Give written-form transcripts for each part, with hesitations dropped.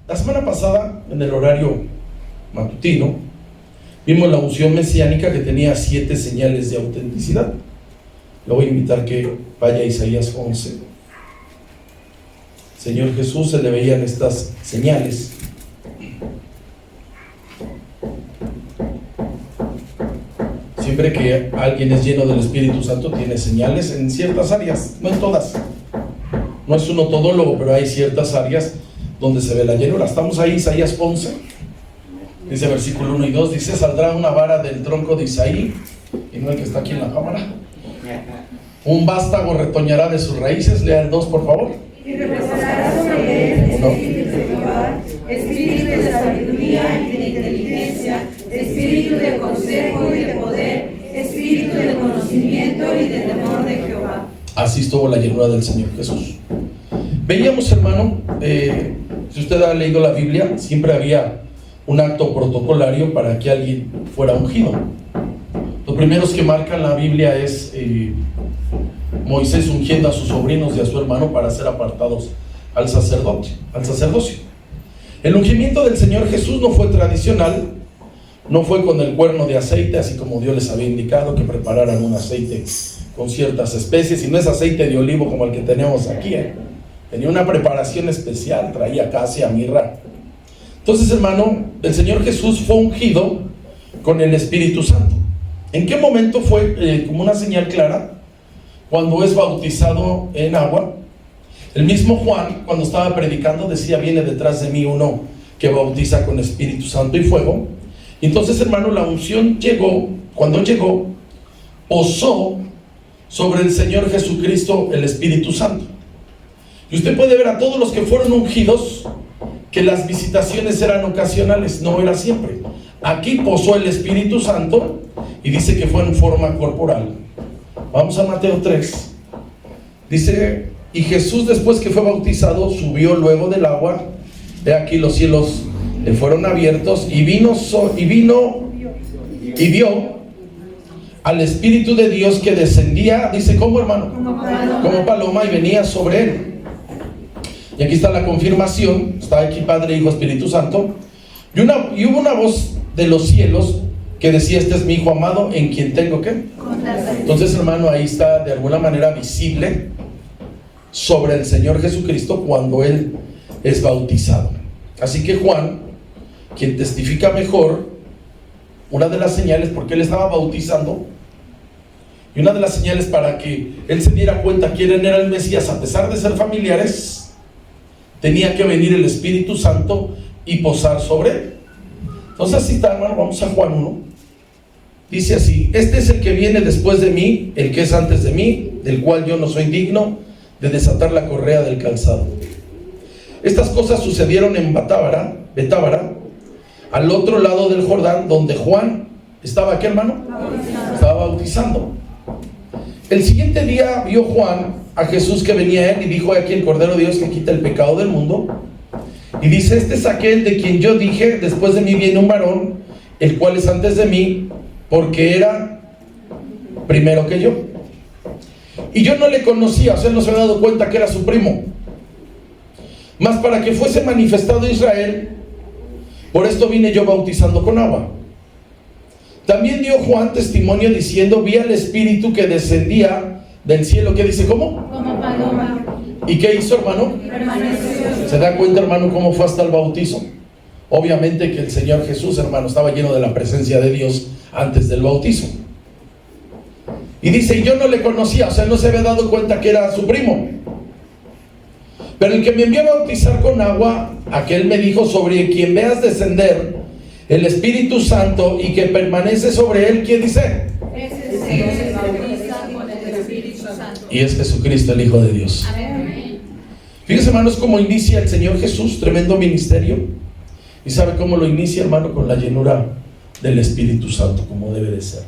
La semana pasada, en el horario matutino, vimos la unción mesiánica que tenía 7 señales de autenticidad. Le voy a invitar que vaya a Isaías 11. Señor Jesús se le veían estas señales. Siempre que alguien es lleno del Espíritu Santo tiene señales en ciertas áreas, no en todas. No es uno todólogo, pero hay ciertas áreas donde se ve la llenura. Estamos ahí, Isaías 11, dice versículo 1 y 2, dice: saldrá una vara del tronco de Isaí, y no el que está aquí en la cámara. Un vástago retoñará de sus raíces. Lea el 2, por favor. Y reposará sobre él espíritu de Jehová, espíritu de sabiduría y de inteligencia, espíritu de consejo y de poder, espíritu de conocimiento y de temor de Jehová. Así estuvo la llenura del Señor Jesús. Veíamos, hermano, si usted ha leído la Biblia, siempre había un acto protocolario para que alguien fuera ungido. Los primeros que marcan la Biblia es Moisés ungiendo a sus sobrinos y a su hermano para ser apartados al sacerdocio. El ungimiento del Señor Jesús no fue tradicional, no fue con el cuerno de aceite, así como Dios les había indicado que prepararan un aceite con ciertas especies, y no es aceite de olivo como el que tenemos aquí, tenía una preparación especial, traía acacia, mirra. Entonces, hermano, el Señor Jesús fue ungido con el Espíritu Santo. ¿En qué momento fue como una señal clara? Cuando es bautizado en agua. El mismo Juan, cuando estaba predicando, decía: viene detrás de mí uno que bautiza con Espíritu Santo y fuego. Y entonces, hermano, la unción llegó. Cuando llegó, posó sobre el Señor Jesucristo el Espíritu Santo. Y usted puede ver a todos los que fueron ungidos que las visitaciones eran ocasionales, no era siempre. Aquí posó el Espíritu Santo y dice que fue en forma corporal. Vamos a Mateo 3. Dice: y Jesús, después que fue bautizado, subió luego del agua. He aquí los cielos le fueron abiertos y vio al Espíritu de Dios que descendía, dice, ¿cómo, hermano? Como paloma, y venía sobre él. Y aquí está la confirmación. Está aquí Padre, Hijo, Espíritu Santo. Y hubo una voz de los cielos que decía: este es mi Hijo amado, en quien tengo ¿qué? Entonces, hermano, ahí está de alguna manera visible sobre el Señor Jesucristo cuando Él es bautizado. Así que Juan, quien testifica mejor, una de las señales, porque él estaba bautizando, y una de las señales para que él se diera cuenta quién era el Mesías, a pesar de ser familiares, tenía que venir el Espíritu Santo y posar sobre él. Entonces, así está, hermano. Vamos a Juan 1. Dice así: este es el que viene después de mí, el que es antes de mí, del cual yo no soy digno de desatar la correa del calzado. Estas cosas sucedieron en Betábara, al otro lado del Jordán, donde Juan estaba, ¿qué, hermano? Estaba bautizando. El siguiente día vio Juan a Jesús que venía a él y dijo: aquí el Cordero de Dios que quita el pecado del mundo. Y dice: este es aquel de quien yo dije: después de mí viene un varón, el cual es antes de mí, porque era primero que yo. Y yo no le conocía, o sea, él no se había dado cuenta que era su primo. Mas para que fuese manifestado Israel, por esto vine yo bautizando con agua. También dio Juan testimonio diciendo: vi al Espíritu que descendía del cielo. ¿Qué dice? ¿Cómo? Como paloma. ¿Y qué hizo, hermano? Permaneció. ¿Se da cuenta, hermano, cómo fue hasta el bautizo? Obviamente que el Señor Jesús, hermano, estaba lleno de la presencia de Dios antes del bautizo. Y dice: yo no le conocía, o sea, él no se había dado cuenta que era su primo. Pero el que me envió a bautizar con agua, aquel me dijo: sobre quien veas descender el Espíritu Santo y que permanece sobre él, ¿quién dice? Y es Jesucristo, el Hijo de Dios. Amén. Fíjense, hermanos, cómo inicia el Señor Jesús, tremendo ministerio. Y sabe cómo lo inicia, hermano, con la llenura del Espíritu Santo, como debe de ser.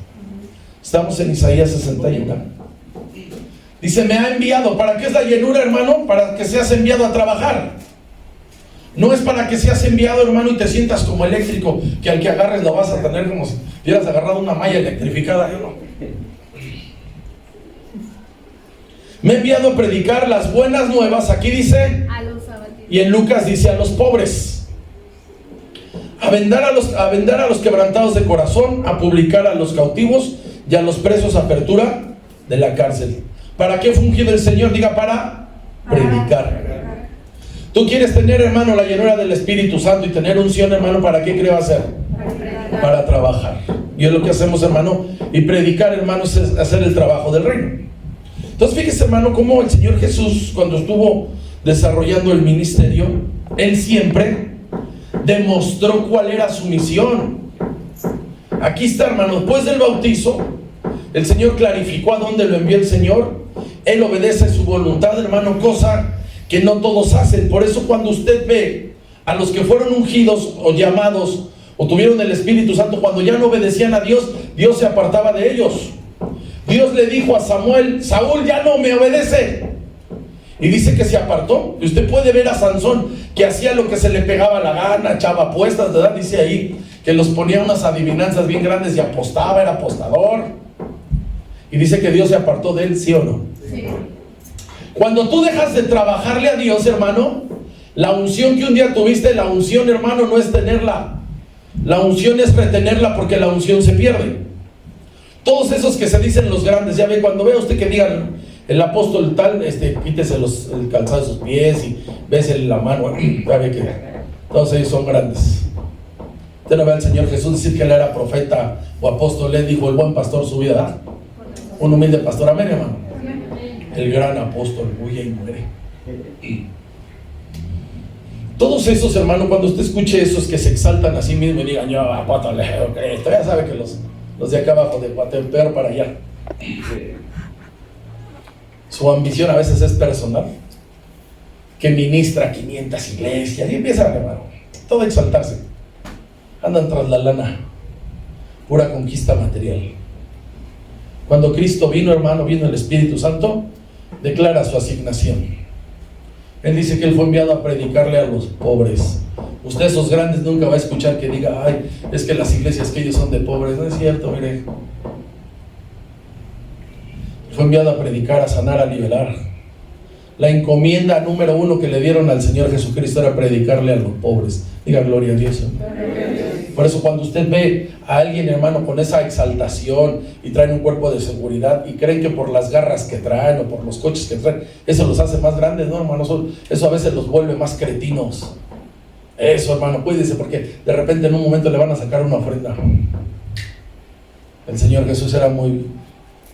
Estamos en Isaías 61. Dice: me ha enviado. ¿Para qué es la llenura, hermano? Para que seas enviado a trabajar. No es para que seas enviado, hermano, y te sientas como eléctrico, que al que agarres lo vas a tener como si hubieras agarrado una malla electrificada. Yo no. Me he enviado a predicar las buenas nuevas. Aquí dice, A los abatidos. y en Lucas dice: a los pobres. a vendar a los quebrantados de corazón, a publicar a los cautivos y a los presos apertura de la cárcel. ¿Para qué ha fungido el Señor? Diga, para predicar. Tú quieres tener, hermano, la llenura del Espíritu Santo y tener unción, hermano, ¿para qué creo hacer? Para trabajar. Y es lo que hacemos, hermano. Y predicar, hermano, es hacer el trabajo del reino. Entonces fíjese, hermano, cómo el Señor Jesús, cuando estuvo desarrollando el ministerio, Él siempre demostró cuál era su misión. Aquí está, hermano, después del bautizo, el Señor clarificó a dónde lo envió el Señor. Él obedece su voluntad, hermano, cosa que no todos hacen. Por eso cuando usted ve a los que fueron ungidos o llamados o tuvieron el Espíritu Santo, cuando ya no obedecían a Dios, Dios se apartaba de ellos. Dios le dijo a Samuel: Saúl ya no me obedece. Y dice que se apartó. Y usted puede ver a Sansón, que hacía lo que se le pegaba la gana, echaba apuestas, ¿verdad? Dice ahí que los ponía unas adivinanzas bien grandes y apostaba, era apostador. Y dice que Dios se apartó de él, ¿sí o no? Sí. Cuando tú dejas de trabajarle a Dios, hermano, la unción que un día tuviste, la unción, hermano, no es tenerla. La unción es retenerla, porque la unción se pierde. Todos esos que se dicen los grandes, ya ve, cuando vea usted que digan el apóstol tal, quítese el calzado de sus pies y bese la mano, ya ve que todos ellos son grandes. Usted no ve al Señor Jesús decir que él era profeta o apóstol. Él dijo: el buen pastor su vida da. Un humilde pastor, amén, hermano. El gran apóstol huye y muere. Todos esos, hermano, cuando usted escuche esos que se exaltan a sí mismos y digan: yo apóstol, Cristo, ya sabe que los de acá abajo, de Guatemala para allá, su ambición a veces es personal, que ministra 500 iglesias y empiezan, hermano, todo a exaltarse. Andan tras la lana, pura conquista material. Cuando Cristo vino, hermano, vino el Espíritu Santo, declara su asignación. Él dice que Él fue enviado a predicarle a los pobres. Usted, esos grandes, nunca va a escuchar que diga: ay, es que las iglesias que ellos son de pobres. No es cierto, mire. Fue enviado a predicar, a sanar, a liberar. La encomienda número 1 que le dieron al Señor Jesucristo era predicarle a los pobres. Diga gloria a Dios, hermano. Por eso cuando usted ve a alguien, hermano, con esa exaltación y traen un cuerpo de seguridad y creen que por las garras que traen o por los coches que traen, eso los hace más grandes, no, hermano. Eso a veces los vuelve más cretinos. Eso, hermano, cuídese, porque de repente en un momento le van a sacar una ofrenda. El Señor Jesús era muy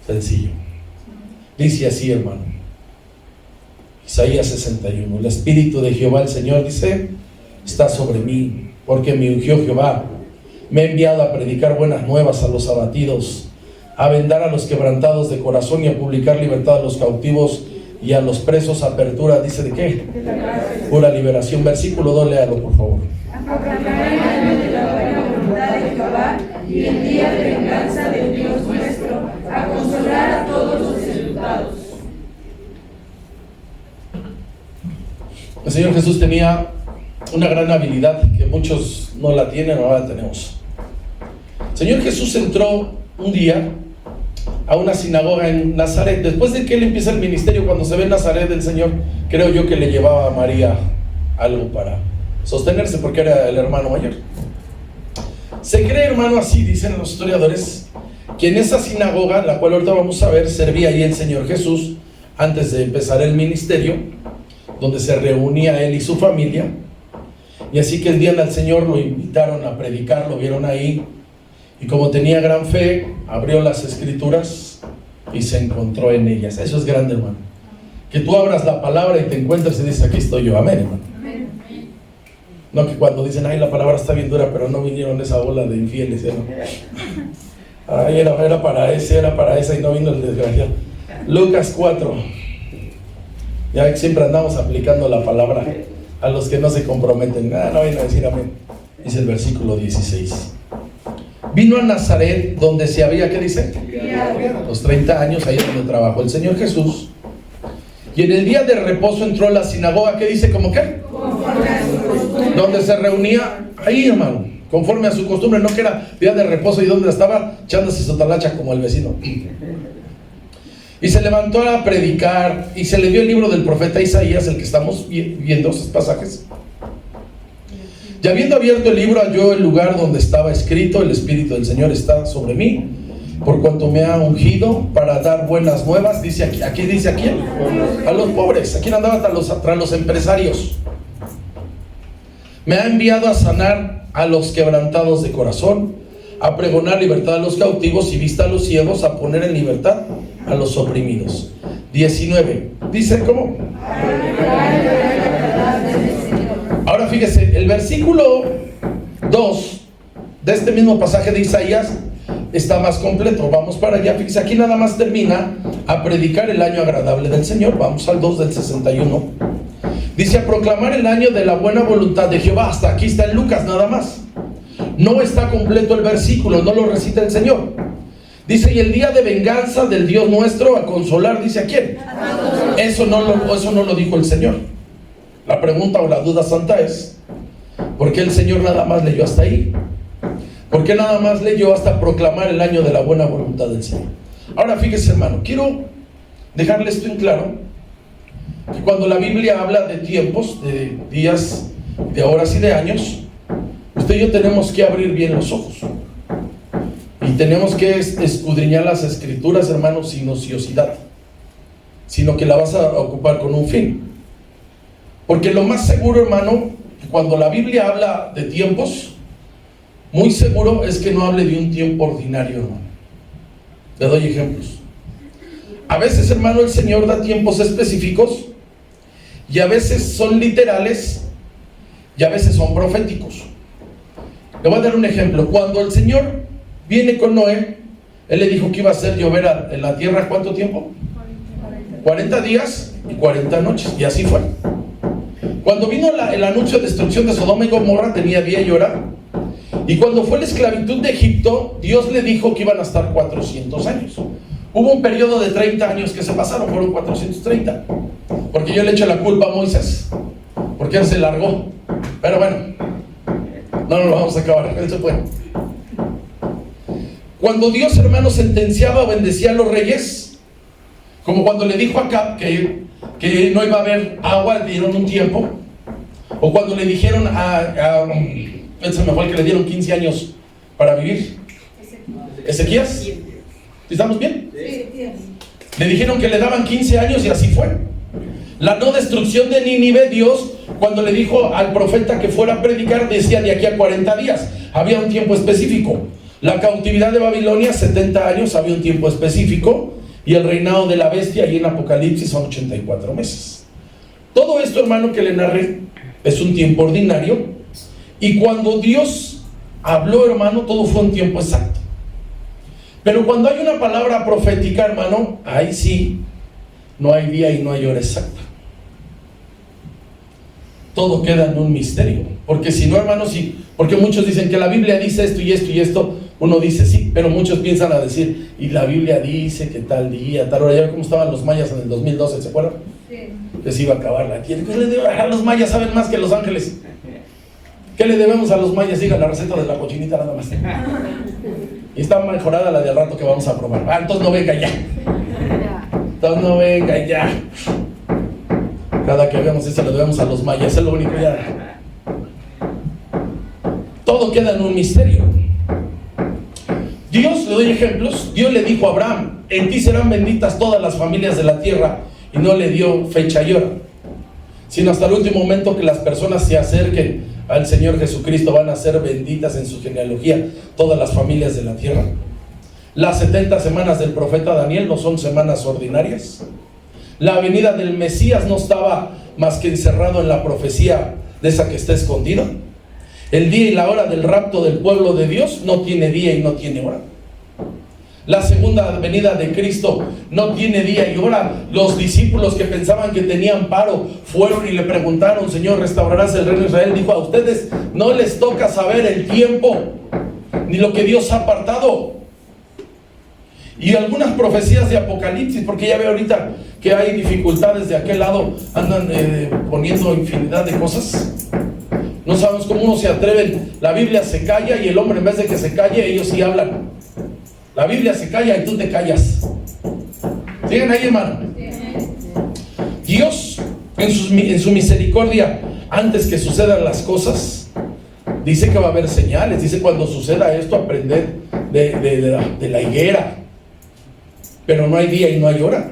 sencillo. Dice así, hermano, Isaías 61: el Espíritu de Jehová el Señor, dice, está sobre mí, porque me ungió Jehová. Me ha enviado a predicar buenas nuevas a los abatidos, a vendar a los quebrantados de corazón y a publicar libertad a los cautivos y a los presos apertura. ¿Dice de qué? Pura liberación. Versículo 2, léalo, por favor. A proclamar el año de la buena voluntad de Jehová y el día de venganza de Dios nuestro, a consolar a todos los enlutados. El Señor Jesús tenía una gran habilidad que muchos no la tienen, ahora la tenemos. El Señor Jesús entró un día a una sinagoga en Nazaret. Después de que Él empieza el ministerio, cuando se ve en Nazaret el Señor, creo yo que le llevaba a María algo para sostenerse, porque era el hermano mayor. Se cree, hermano, así dicen los historiadores, que en esa sinagoga, la cual ahorita vamos a ver, servía ahí el Señor Jesús antes de empezar el ministerio, donde se reunía Él y su familia. Y así que el día del Señor lo invitaron a predicar, lo vieron ahí, y como tenía gran fe, abrió las escrituras y se encontró en ellas. Eso es grande, hermano, que tú abras la palabra y te encuentres y dices: aquí estoy yo. Amén, hermano. No que cuando dicen: ay, la palabra está bien dura, pero no vinieron esa ola de infieles, ¿no? Ay, era para ese, era para esa, y no vino el desgraciado. Lucas 4. Ya que siempre andamos aplicando la palabra a los que no se comprometen. No vayan a decir amén. Dice el versículo 16: vino a Nazaret, donde se había, ¿qué dice? Los 30 años, ahí es donde trabajó el Señor Jesús. Y en el día de reposo entró a la sinagoga, ¿qué dice? ¿Cómo qué? Donde se reunía, ahí, hermano, conforme a su costumbre, no que era día de reposo y donde estaba echándose su talacha como el vecino. Y se levantó a predicar, y se le dio el libro del profeta Isaías, el que estamos viendo, esos pasajes. Y habiendo abierto el libro, halló el lugar donde estaba escrito: el Espíritu del Señor está sobre mí, por cuanto me ha ungido para dar buenas nuevas. Dice aquí dice: ¿a quién? A los pobres. ¿A quién andaba tras los empresarios? Me ha enviado a sanar a los quebrantados de corazón, a pregonar libertad a los cautivos y vista a los ciegos, a poner en libertad a los oprimidos. 19. Dice: ¿cómo? Ahora fíjese, el versículo 2 de este mismo pasaje de Isaías está más completo. Vamos para allá. Fíjese, aquí nada más termina: a predicar el año agradable del Señor. Vamos al 2 del 61. Dice: a proclamar el año de la buena voluntad de Jehová. Hasta aquí está en Lucas nada más. No está completo el versículo, no lo recita el Señor. Dice: y el día de venganza del Dios nuestro, a consolar. ¿Dice a quién? Eso no lo dijo el Señor. La pregunta o la duda santa es: ¿por qué el Señor nada más leyó hasta ahí? ¿Por qué nada más leyó hasta proclamar el año de la buena voluntad del Señor? Ahora fíjese, hermano, quiero dejarle esto en claro, que cuando la Biblia habla de tiempos, de días, de horas y de años, usted y yo tenemos que abrir bien los ojos y tenemos que escudriñar las Escrituras, hermano, sin ociosidad, sino que la vas a ocupar con un fin. Porque lo más seguro, hermano, que cuando la Biblia habla de tiempos, muy seguro es que no hable de un tiempo ordinario, hermano. Le doy ejemplos. A veces, hermano, el Señor da tiempos específicos, y a veces son literales, y a veces son proféticos. Le voy a dar un ejemplo. Cuando el Señor viene con Noé, Él le dijo que iba a hacer llover en la tierra, ¿cuánto tiempo? 40 días y 40 noches, y así fue. Cuando vino el anuncio de destrucción de Sodoma y Gomorra, tenía día y hora. Y cuando fue la esclavitud de Egipto, Dios le dijo que iban a estar 400 años. Hubo un periodo de 30 años que se pasaron, fueron 430. Porque yo le echo la culpa a Moisés, porque él se largó. Pero bueno, no lo vamos a acabar, él se fue. Cuando Dios, hermano, sentenciaba o bendecía a los reyes, como cuando le dijo a Acab que no iba a haber agua, le dieron un tiempo. O cuando le dijeron se me fue el que le dieron 15 años para vivir, Ezequías. ¿Estamos bien? Sí. Le dijeron que le daban 15 años y así fue. La no destrucción de Nínive, Dios, cuando le dijo al profeta que fuera a predicar, decía de aquí a 40 días. Había un tiempo específico. La cautividad de Babilonia, 70 años, había un tiempo específico. Y el reinado de la bestia, ahí en Apocalipsis, son 84 meses. Todo esto, hermano, que le narré, es un tiempo ordinario. Y cuando Dios habló, hermano, todo fue un tiempo exacto. Pero cuando hay una palabra profética, hermano, ahí sí, no hay día y no hay hora exacta. Todo queda en un misterio. Porque si no, hermano, sí. Porque muchos dicen que la Biblia dice esto y esto y esto. Uno dice sí, pero muchos piensan a decir, y la Biblia dice que tal día, tal hora. Ya cómo estaban los mayas en el 2012, ¿se acuerdan? Sí. Que se iba a acabar la tierra. ¿Qué le debe a los mayas? Saben más que los ángeles. ¿Qué le debemos a los mayas? Diga la receta de la cochinita nada más. Y está mejorada la de al rato que vamos a probar. Entonces no venga ya. Entonces no venga ya. Cada que vemos eso le debemos a los mayas. Es lo único ya. Todo queda en un misterio. Dios, le doy ejemplos. Dios le dijo a Abraham: en ti serán benditas todas las familias de la tierra. Y no le dio fecha y hora, sino hasta el último momento que las personas se acerquen al Señor Jesucristo van a ser benditas en su genealogía todas las familias de la tierra. Las 70 semanas del profeta Daniel no son semanas ordinarias. La venida del Mesías no estaba más que encerrado en la profecía de esa que está escondida. El día y la hora del rapto del pueblo de Dios no tiene día y no tiene hora. La segunda venida de Cristo no tiene día y hora. Los discípulos que pensaban que tenían paro fueron y le preguntaron: Señor, ¿restaurarás el reino de Israel? Dijo: a ustedes no les toca saber el tiempo ni lo que Dios ha apartado. Y algunas profecías de Apocalipsis, porque ya veo ahorita que hay dificultades de aquel lado, andan poniendo infinidad de cosas. No sabemos cómo uno se atreven. La Biblia se calla y el hombre, en vez de que se calle, ellos sí hablan. La Biblia se calla y tú te callas. ¿Siguen ahí, hermano? Dios, en su misericordia, antes que sucedan las cosas, Dice que va a haber señales. Dice, cuando suceda esto, aprended de la higuera. Pero no hay día y no hay hora.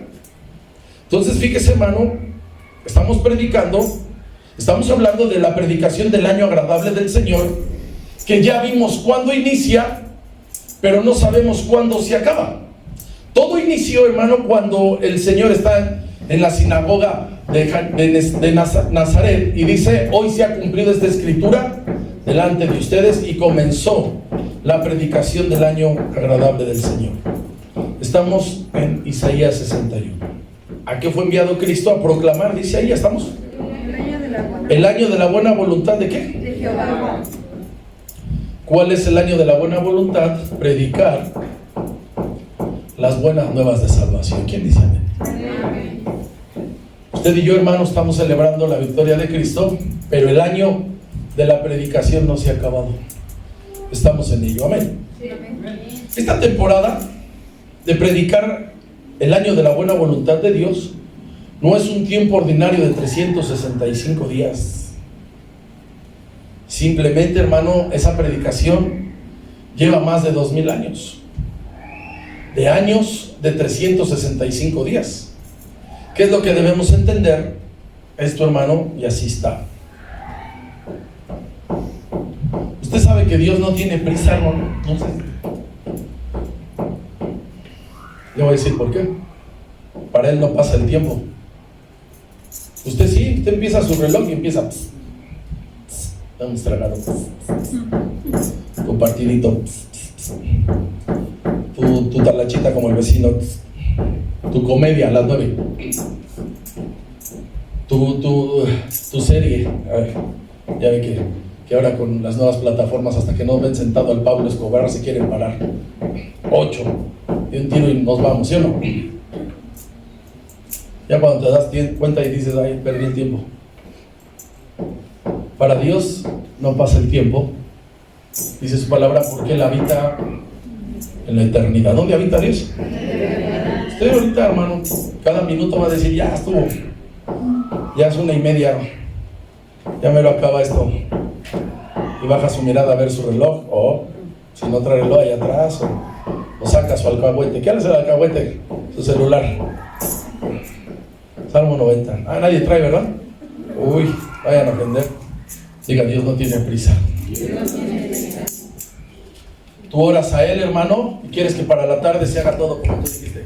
Entonces, fíjese, hermano, estamos predicando, estamos hablando de la predicación del año agradable del Señor, que ya vimos cuándo inicia, pero no sabemos cuándo se acaba. Todo inició, hermano, cuando el Señor está en la sinagoga de Nazaret y dice, hoy se ha cumplido esta escritura delante de ustedes, y comenzó la predicación del año agradable del Señor. Estamos en Isaías 61. ¿A qué fue enviado Cristo? A proclamar, dice ahí, estamos. El año de la buena voluntad ¿de qué? De Jehová. ¿Cuál es el año de la buena voluntad? Predicar las buenas nuevas de salvación. ¿Quién dice amén? Amén. Usted y yo, hermano, estamos celebrando la victoria de Cristo, pero el año de la predicación no se ha acabado. Estamos en ello, amén. Esta temporada de predicar el año de la buena voluntad de Dios no es un tiempo ordinario de 365 días. Simplemente, hermano, esa predicación lleva más de 2000 años. De años de 365 días. ¿Qué es lo que debemos entender? Esto, hermano, y así está. Usted sabe que Dios no tiene prisa, hermano. No sé. Le voy a decir por qué. Para Él no pasa el tiempo. Usted sí, usted empieza su reloj y empieza. Vamos a tragar. Tu partidito. Tu talachita como el vecino. Tu comedia a las 9. Tu serie. A ver, ya ve que ahora con las nuevas plataformas, hasta que no ven sentado al Pablo Escobar, se quieren parar. 8. Y un tiro y nos vamos, ¿sí o no? Ya cuando te das cuenta y dices, ay, perdí el tiempo. Para Dios no pasa el tiempo. Dice su palabra, porque Él habita en la eternidad. ¿Dónde habita Dios? Usted ahorita, hermano, cada minuto va a decir, ya estuvo. Ya es 1:30. Ya me lo acaba esto. Y baja su mirada a ver su reloj. O si no trae reloj allá atrás. O saca su alcahuete. ¿Qué hace el alcahuete? Su celular. Salmo 90. Ah, nadie trae, ¿verdad? Uy, vayan a aprender. Diga, Dios no tiene prisa. Tú oras a Él, hermano, y quieres que para la tarde se haga todo como tú dijiste.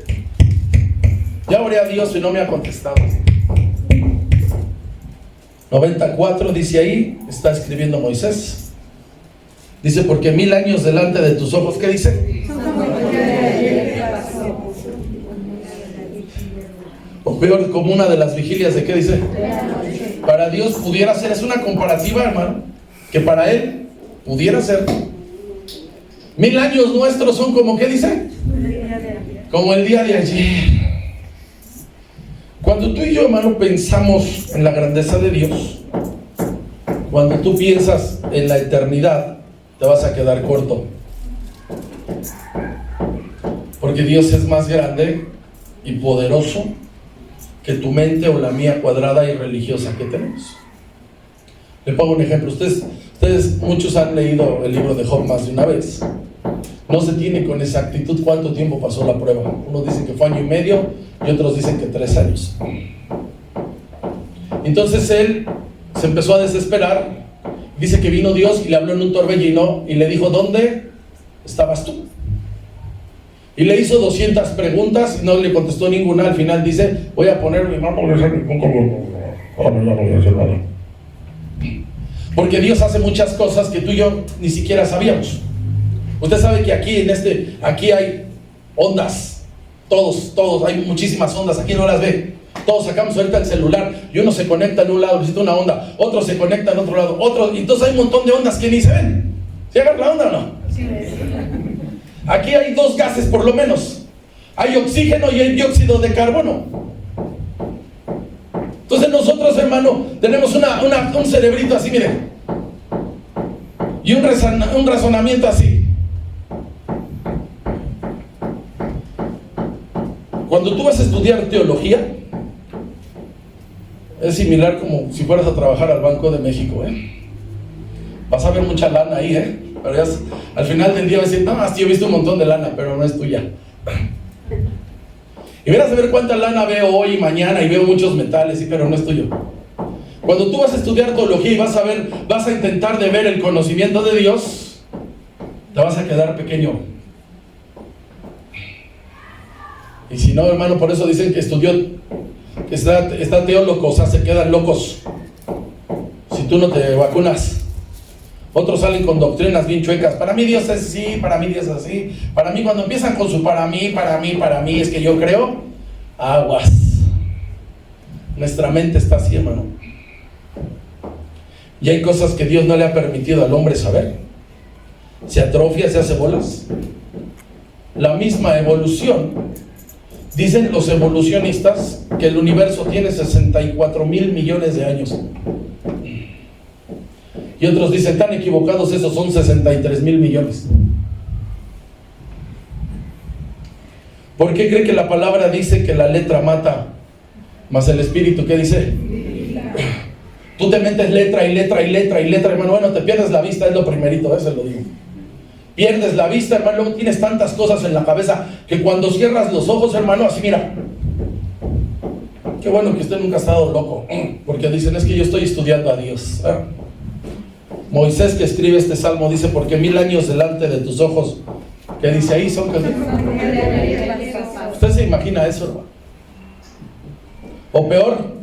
Ya oré a Dios y no me ha contestado. 94 dice ahí, está escribiendo Moisés. Dice, porque 1000 años delante de tus ojos, ¿qué dice? O peor, como una de las vigilias de qué dice. Para Dios pudiera ser, es una comparativa, hermano, que para Él pudiera ser. 1000 años nuestros son como, ¿qué dice? Como el día de ayer. Cuando tú y yo, hermano, pensamos en la grandeza de Dios, cuando tú piensas en la eternidad, te vas a quedar corto. Porque Dios es más grande y poderoso que tu mente o la mía cuadrada y religiosa que tenemos. Le pongo un ejemplo. Ustedes muchos han leído el libro de Job más de una vez. No se tiene con exactitud cuánto tiempo pasó la prueba. Unos dicen que fue 1 año y medio y otros dicen que 3 años. Entonces él se empezó a desesperar. Dice que vino Dios y le habló en un torbellino y le dijo, ¿dónde estabas tú? Y le hizo 200 preguntas y no le contestó ninguna. Al final dice, voy a poner mi mano. Porque Dios hace muchas cosas que tú y yo ni siquiera sabíamos. Usted sabe que aquí hay ondas. Todos, hay muchísimas ondas. Aquí no las ve. Todos sacamos ahorita el celular y uno se conecta en un lado, necesita una onda. Otro se conecta en otro lado. Otro, entonces hay un montón de ondas que ni se ven. ¿Se agarra la onda o no? Aquí hay 2 gases por lo menos. Hay oxígeno y hay dióxido de carbono. Entonces nosotros, hermano, tenemos un cerebrito así, mire. Y un razonamiento así. Cuando tú vas a estudiar teología, es similar como si fueras a trabajar al Banco de México, Vas a ver mucha lana ahí, pero ya, al final del día vas a decir, no, yo he visto un montón de lana, pero no es tuya. Y verás a ver cuánta lana veo hoy y mañana, y veo muchos metales, sí, pero no es tuyo. Cuando tú vas a estudiar teología y vas a intentar de ver el conocimiento de Dios, te vas a quedar pequeño. Y si no, hermano, por eso dicen que estudió, que está teólogo, o sea, se quedan locos si tú no te vacunas. Otros salen con doctrinas bien chuecas. Para mí Dios es así, para mí Dios es así. Para mí, cuando empiezan con su para mí, es que yo creo, aguas. Nuestra mente está así, hermano. Y hay cosas que Dios no le ha permitido al hombre saber. Se atrofia, se hace bolas. La misma evolución. Dicen los evolucionistas que el universo tiene 64,000 millones de años. Y otros dicen, tan equivocados, esos son 63,000 millones. ¿Por qué cree que la palabra dice que la letra mata, más el espíritu, ¿qué dice? Tú te metes letra, hermano, bueno, te pierdes la vista, es lo primerito, eso lo digo. Pierdes la vista, hermano, luego tienes tantas cosas en la cabeza que cuando cierras los ojos, hermano, así mira. Qué bueno que usted nunca ha estado loco, porque dicen, es que yo estoy estudiando a Dios. Moisés, que escribe este salmo, dice, porque 1000 años delante de tus ojos, ¿qué dice ahí? Son que... ¿Usted se imagina eso, hermano? O peor,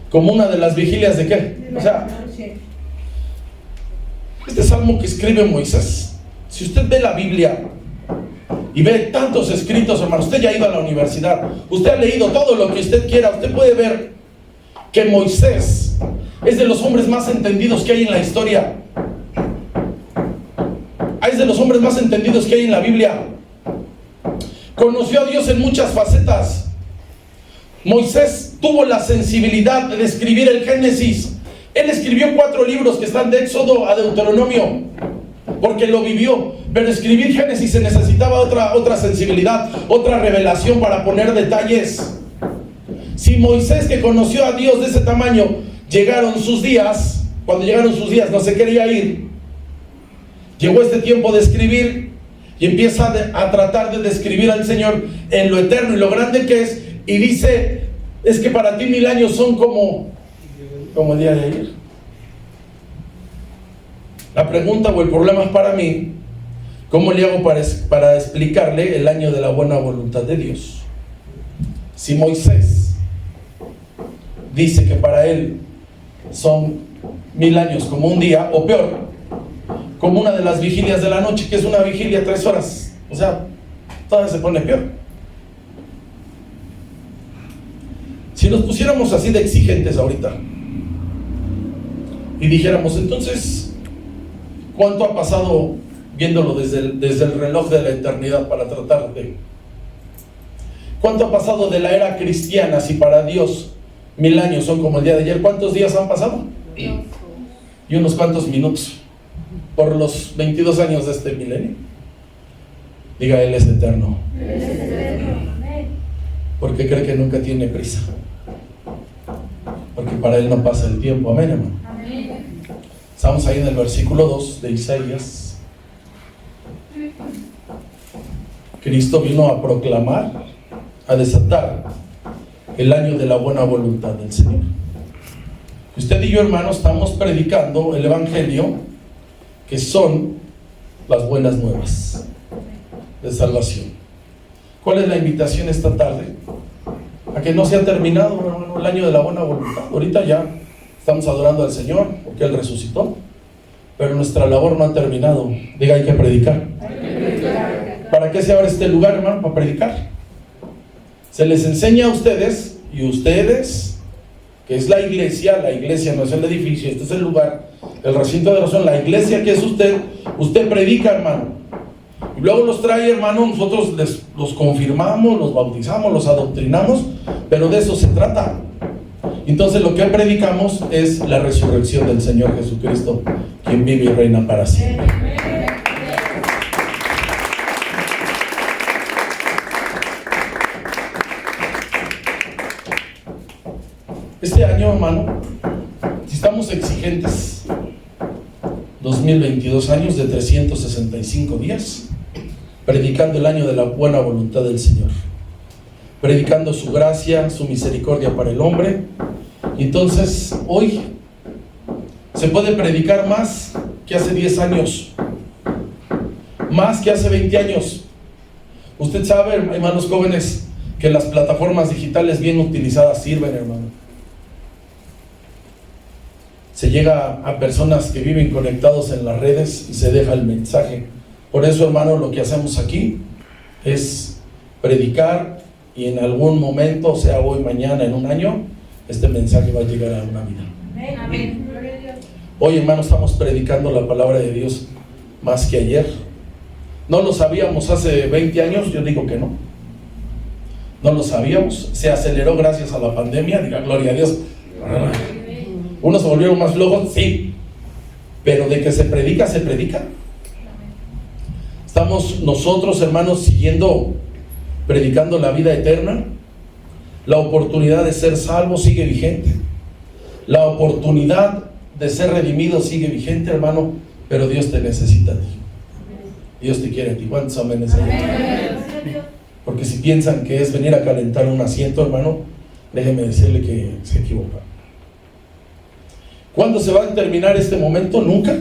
como una de las vigilias de qué. O sea, este salmo que escribe Moisés, si usted ve la Biblia y ve tantos escritos, hermano, usted ya ha ido a la universidad, usted ha leído todo lo que usted quiera, usted puede ver que Moisés es de los hombres más entendidos que hay en la historia. Es de los hombres más entendidos que hay en la Biblia. Conoció a Dios en muchas facetas. Moisés tuvo la sensibilidad de escribir el Génesis. Él escribió 4 libros que están de Éxodo a Deuteronomio, porque lo vivió. Pero escribir Génesis se necesitaba otra sensibilidad, otra revelación para poner detalles. Si Moisés, que conoció a Dios de ese tamaño, llegaron sus días, cuando llegaron sus días no se quería ir, llegó este tiempo de escribir y empieza a tratar de describir al Señor en lo eterno y lo grande que es, y dice, es que para ti 1000 años son como el día de ayer. La pregunta o el problema es para mí, ¿cómo le hago para explicarle el año de la buena voluntad de Dios? Si Moisés dice que para él son 1000 años como un día, o peor, como una de las vigilias de la noche, que es una vigilia 3 horas, o sea, todavía se pone peor. Si nos pusiéramos así de exigentes ahorita y dijéramos, entonces, ¿cuánto ha pasado viéndolo desde el reloj de la eternidad para tratar de... ¿Cuánto ha pasado de la era cristiana si para Dios 1000 años son como el día de ayer? ¿Cuántos días han pasado? Y unos cuantos minutos por los 22 años de este milenio. Diga, Él es eterno. Porque cree que nunca tiene prisa. Porque para Él no pasa el tiempo. Amén, hermano. Estamos ahí en el versículo 2 de Isaías. Cristo vino a proclamar, a desatar el año de la buena voluntad del Señor. Usted y yo, hermano, estamos predicando el Evangelio, que son las buenas nuevas de salvación. ¿Cuál es la invitación esta tarde? A que no se ha terminado, hermano, el año de la buena voluntad. Ahorita ya estamos adorando al Señor porque Él resucitó, pero nuestra labor no ha terminado. Diga, hay que predicar. ¿Para qué se abre este lugar, hermano? Para predicar. Se les enseña a ustedes, y ustedes, que es la iglesia no es el edificio, este es el lugar, el recinto de oración, la iglesia que es usted predica, hermano. Y luego los trae, hermano, nosotros los confirmamos, los bautizamos, los adoctrinamos, pero de eso se trata. Entonces lo que predicamos es la resurrección del Señor Jesucristo, quien vive y reina para siempre. Este año, hermano, si estamos exigentes, 2022 años de 365 días, predicando el año de la buena voluntad del Señor, predicando su gracia, su misericordia para el hombre. Y entonces hoy se puede predicar más que hace 10 años, más que hace 20 años. Usted sabe, hermanos jóvenes, que las plataformas digitales bien utilizadas sirven, hermano. Se llega a personas que viven conectados en las redes y se deja el mensaje. Por eso, hermano, lo que hacemos aquí es predicar, y en algún momento, sea hoy, mañana, en un año, este mensaje va a llegar a una vida. Amén. Hoy, hermano, estamos predicando la palabra de Dios más que ayer. ¿No lo sabíamos hace 20 años? Yo digo que no. No lo sabíamos. Se aceleró gracias a la pandemia. Diga gloria a Dios. Unos se volvieron más flojos, sí. Pero de que se predica, se predica. Estamos nosotros, hermanos, siguiendo predicando la vida eterna. La oportunidad de ser salvo sigue vigente. La oportunidad de ser redimido sigue vigente, hermano. Pero Dios te necesita a ti. Dios te quiere a ti. ¿Cuántos amenes hay? Porque si piensan que es venir a calentar un asiento, hermano, déjeme decirle que se equivoca. ¿Cuándo se va a terminar este momento? Nunca.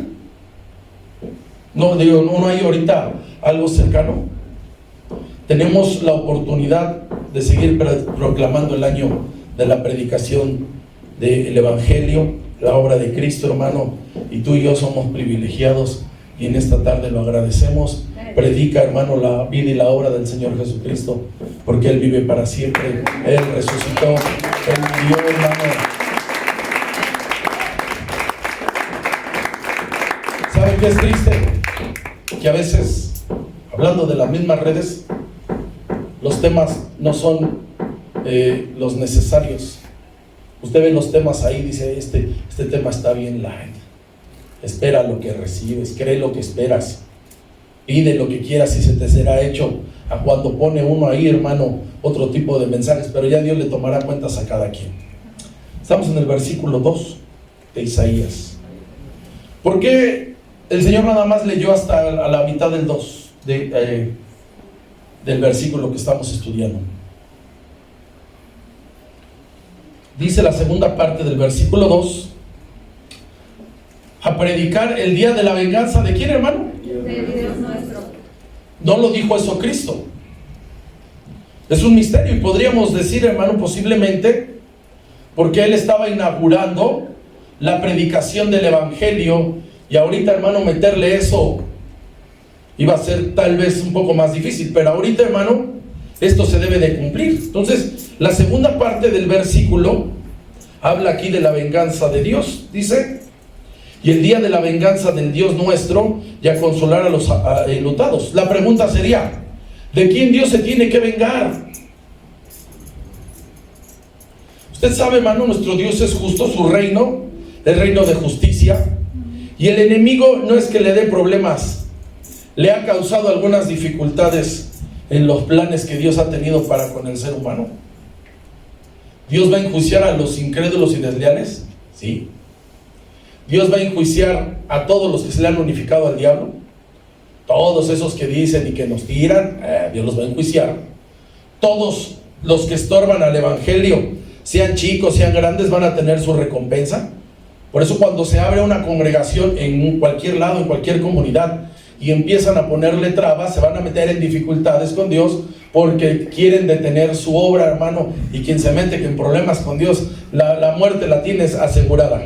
No hay ahorita algo cercano. Tenemos la oportunidad de seguir proclamando el año de la predicación del Evangelio, la obra de Cristo, hermano, y tú y yo somos privilegiados, y en esta tarde lo agradecemos. Predica, hermano, la vida y la obra del Señor Jesucristo, porque Él vive para siempre. Él resucitó, Él murió, hermano. ¿Sabe qué es triste? Que a veces, hablando de las mismas redes, los temas no son los necesarios. Usted ve los temas ahí, dice, este tema está bien light. Espera lo que recibes, cree lo que esperas, pide lo que quieras y se te será hecho. A cuando pone uno ahí, hermano, otro tipo de mensajes, pero ya Dios le tomará cuentas a cada quien. Estamos en el versículo 2 de Isaías. ¿Por qué el Señor nada más leyó hasta a la mitad del 2 del versículo que estamos estudiando? Dice la segunda parte del versículo 2: a predicar el día de la venganza. ¿De quién, hermano? De Dios nuestro. No lo dijo eso Cristo. Es un misterio, y podríamos decir, hermano, posiblemente porque Él estaba inaugurando la predicación del Evangelio, y ahorita, hermano, meterle eso iba a ser tal vez un poco más difícil, pero ahorita, hermano, esto se debe de cumplir. Entonces, la segunda parte del versículo habla aquí de la venganza de Dios. Dice: y el día de la venganza del Dios nuestro, y a consolar a los enlutados. La pregunta sería: ¿de quién Dios se tiene que vengar? Usted sabe, hermano, nuestro Dios es justo, su reino, el reino de justicia, y el enemigo no es que le dé problemas, le ha causado algunas dificultades en los planes que Dios ha tenido para con el ser humano. ¿Dios va a enjuiciar a los incrédulos y desleales? Sí. ¿Dios va a enjuiciar a todos los que se le han unificado al diablo? Todos esos que dicen y que nos tiran, Dios los va a enjuiciar. Todos los que estorban al Evangelio, sean chicos, sean grandes, van a tener su recompensa. Por eso, cuando se abre una congregación en cualquier lado, en cualquier comunidad, y empiezan a ponerle trabas, se van a meter en dificultades con Dios, porque quieren detener su obra, hermano. Y quien se mete en problemas con Dios, la muerte la tienes asegurada,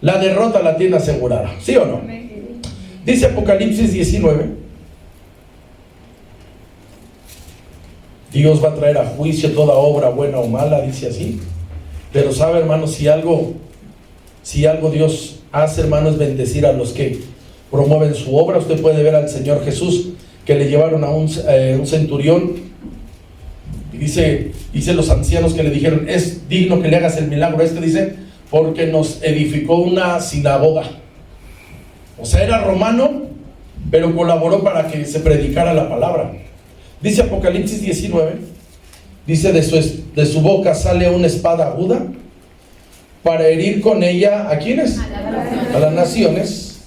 la derrota la tiene asegurada. ¿Sí o no? Dice Apocalipsis 19: Dios va a traer a juicio toda obra buena o mala, dice así. Pero sabe, hermano, si algo Dios hace, hermano, es bendecir a los que promueven su obra. Usted puede ver al Señor Jesús, que le llevaron a un centurión, y dice los ancianos que le dijeron: es digno que le hagas el milagro. Dice: porque nos edificó una sinagoga. O sea, era romano, pero colaboró para que se predicara la palabra. Dice Apocalipsis 19, dice: de su boca sale una espada aguda para herir con ella, ¿a quiénes? A las naciones.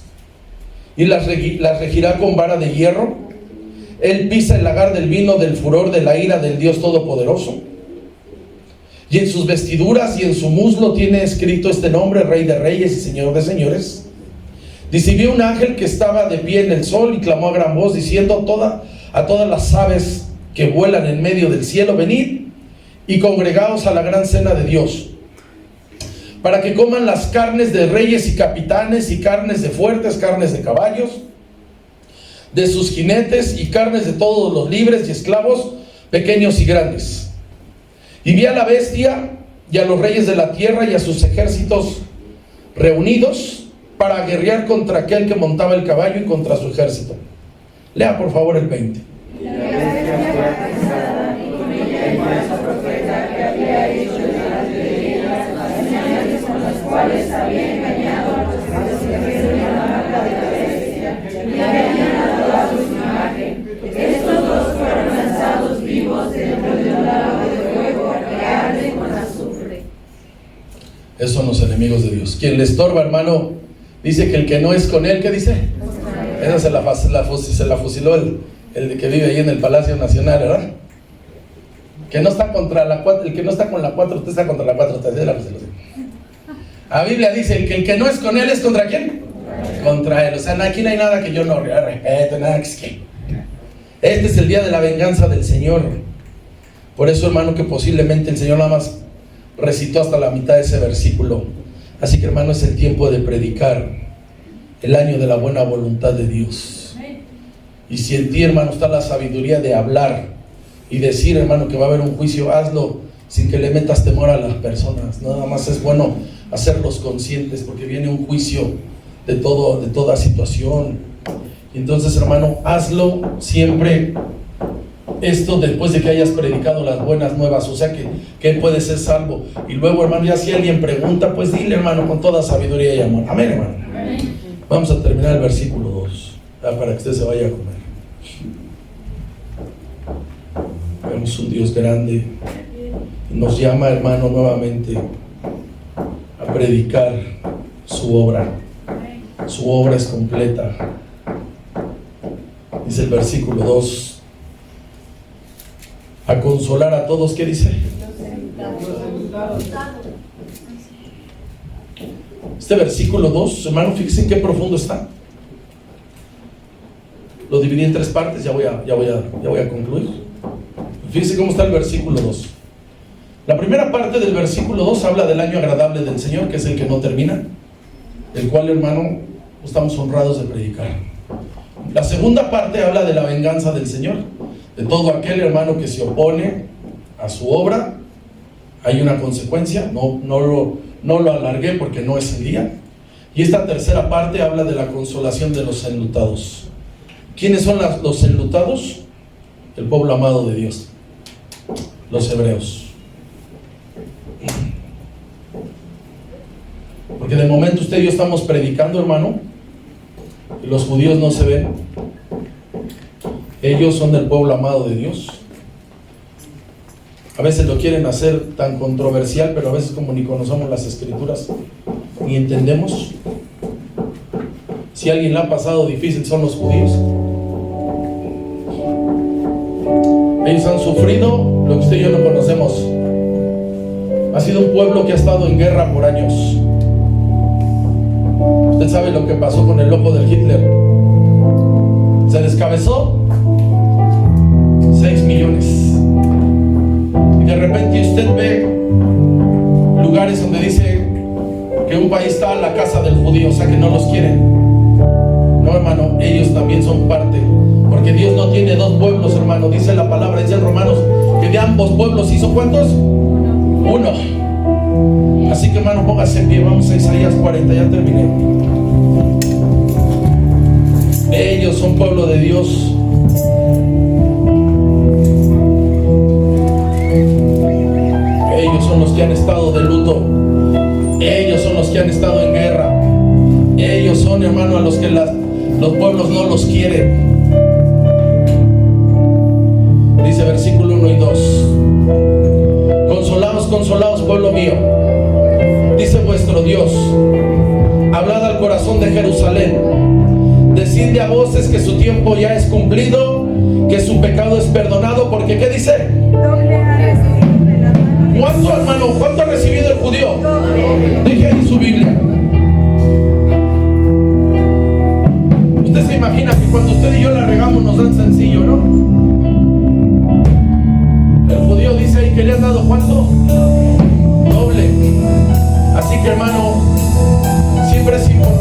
y las regirá con vara de hierro. Él pisa el lagar del vino del furor de la ira del Dios Todopoderoso. Y en sus vestiduras y en su muslo tiene escrito este nombre: Rey de Reyes y Señor de Señores. Dice: y vi un ángel que estaba de pie en el sol y clamó a gran voz, diciendo a todas las aves que vuelan en medio del cielo: venid y congregaos a la gran cena de Dios, para que coman las carnes de reyes y capitanes, y carnes de fuertes, carnes de caballos, de sus jinetes, y carnes de todos los libres y esclavos, pequeños y grandes. Y vi a la bestia y a los reyes de la tierra y a sus ejércitos reunidos para guerrear contra aquel que montaba el caballo y contra su ejército. Lea por favor el 20. La bestia fue cansada, y con ella el falso profeta que había hecho delante de ella las señales con las cuales había engañado a los que recibieron la marca de la bestia y habían adorado su imagen. Estos dos fueron lanzados vivos dentro de un lago de fuego que arde con azufre. Esos son los enemigos de Dios. Quien le estorba, hermano, dice que el que no es con él, ¿qué dice? Esa se la fusiló el que vive ahí en el Palacio Nacional, ¿verdad? Que no está contra la 4, el que no está con la 4, usted está contra la 4. La Biblia dice que el que no es con él es ¿contra quién? Contra él. O sea, aquí no hay nada que yo no respete, nada que... Este es el día de la venganza del Señor. Por eso, hermano, que posiblemente el Señor nada más recitó hasta la mitad de ese versículo. Así que, hermano, es el tiempo de predicar el año de la buena voluntad de Dios. Y si en ti, hermano, está la sabiduría de hablar y decir, hermano, que va a haber un juicio, hazlo sin que le metas temor a las personas. Nada más es bueno hacerlos conscientes, porque viene un juicio de toda situación. Entonces, hermano, hazlo siempre esto después de que hayas predicado las buenas nuevas, o sea que él puede ser salvo. Y luego, hermano, ya si alguien pregunta, pues dile, hermano, con toda sabiduría y amor. Amén, hermano. Amén. Vamos a terminar el versículo 2, para que usted se vaya a comer. Vemos un Dios grande, nos llama, hermano, nuevamente a predicar su obra. Su obra es completa. Dice el versículo 2: a consolar a todos, ¿qué dice? Este versículo 2, hermano, fíjense qué profundo está. Lo dividí en 3 partes, ya voy a concluir. Fíjense cómo está el versículo 2. La primera parte del versículo 2 habla del año agradable del Señor, que es el que no termina, el cual, hermano, estamos honrados de predicar. La segunda parte habla de la venganza del Señor, de todo aquel, hermano, que se opone a su obra. Hay una consecuencia, no lo alargué porque no es el día. Y esta tercera parte habla de la consolación de los enlutados. ¿Quiénes son los enlutados? El pueblo amado de Dios, los hebreos. Porque de momento usted y yo estamos predicando, hermano, y los judíos no se ven. Ellos son del pueblo amado de Dios. A veces lo quieren hacer tan controversial, pero a veces como ni conocemos las escrituras, ni entendemos. Si a alguien le ha pasado difícil son los judíos. Ellos han sufrido lo que usted y yo no conocemos. Ha sido un pueblo que ha estado en guerra por años. Usted sabe lo que pasó con el loco del Hitler. Se descabezó 6 millones. Y de repente usted ve lugares donde dice que un país está a la casa del judío, o sea que no los quieren. No, hermano, ellos también son parte. Porque Dios no tiene 2 pueblos, hermano. Dice la palabra, dice en Romanos, que de ambos pueblos hizo ¿cuántos? Uno. Así que, hermano, póngase en pie. Vamos a Isaías 40, ya terminé. Ellos son pueblo de Dios. Ellos son los que han estado de luto. Ellos son los que han estado en guerra. Ellos son, hermano, a los que los pueblos no los quieren. Dice versículo 1 y 2: consolaos, consolaos, pueblo mío, dice vuestro Dios, hablad al corazón de Jerusalén, Decidle a voces que su tiempo ya es cumplido, que su pecado es perdonado, porque ¿qué dice? ¿Cuánto, hermano? ¿Cuánto ha recibido el judío? Deje ahí su Biblia. Usted se imagina que cuando usted y yo la regamos nos dan sencillo, ¿no? El judío dice ahí que le han dado ¿cuánto? Doble. Así que, hermano, siempre es importante